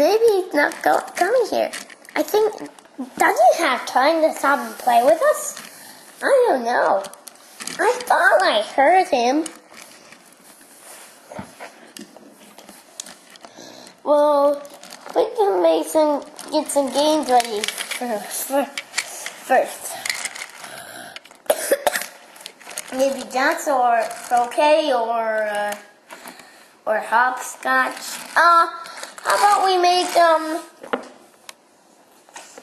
maybe he's not coming here. I think, does he have time to stop and play with us? I don't know. I thought I heard him. Well, we can get some games ready first. Maybe dance or croquet or hopscotch. How about we make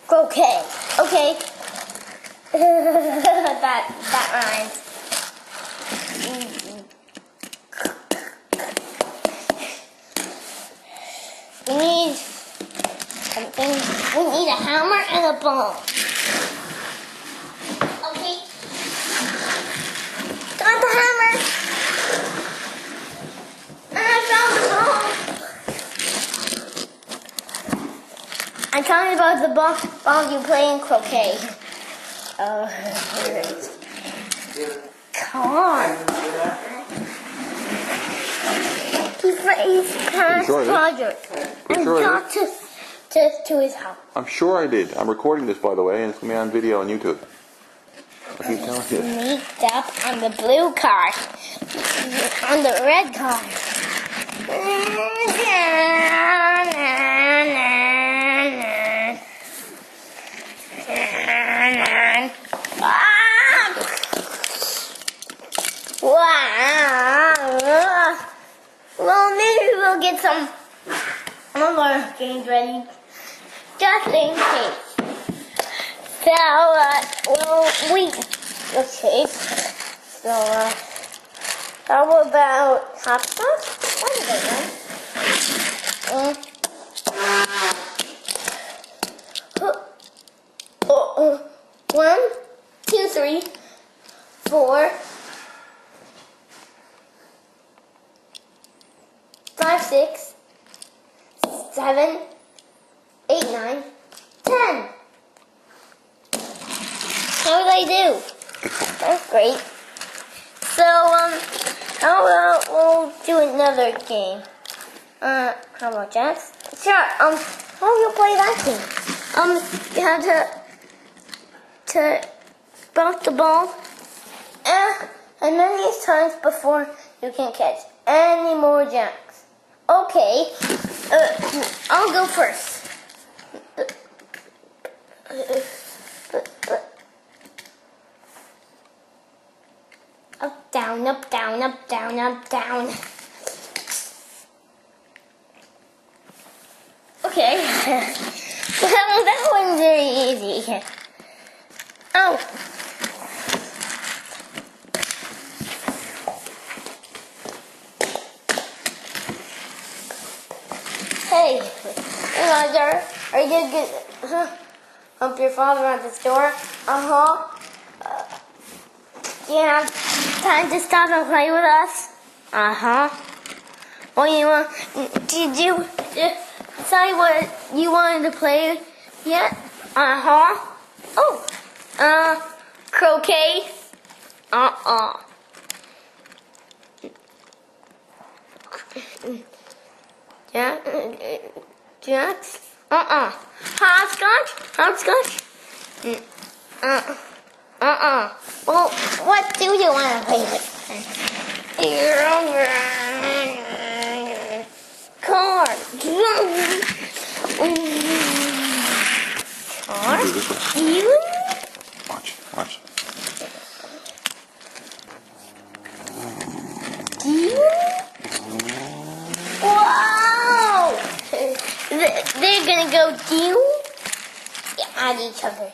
croquet? Okay. that rhymes. We need something. We need a hammer and a ball. Okay. Got the hammer. And I found the ball. I'm talking about the ball you play in croquet. Oh, come on. He's past project. And got to his house. I'm sure I did. I'm recording this, by the way, and it's going to be on video on YouTube. I keep telling you. Sneaked up on the blue car. On the red car. Wow. Well, maybe we'll get some more games ready, just in case. So, okay. So, how about hopscotch? What is it, 1, 2, 3, 4, 5, 6, 7, 8, 9, 10. How did I do? That's great. So, how about we'll do another game? How about that? Sure. How do you play that game? You have to bounce the ball, and many times before you can catch any more jacks. Okay. I'll go first. Up, down, up, down, up, down, up, down. Okay. Well, that one's very easy. Oh. Hey, Roger, are you good? Help your father at the store? Do you have time to stop and play with us? What do you want? Did you decide what you wanted to play yet? Oh, croquet? Jacks? Hopscotch? Well, what do you want to play with? Car. Watch. Wow! They're gonna go at each other.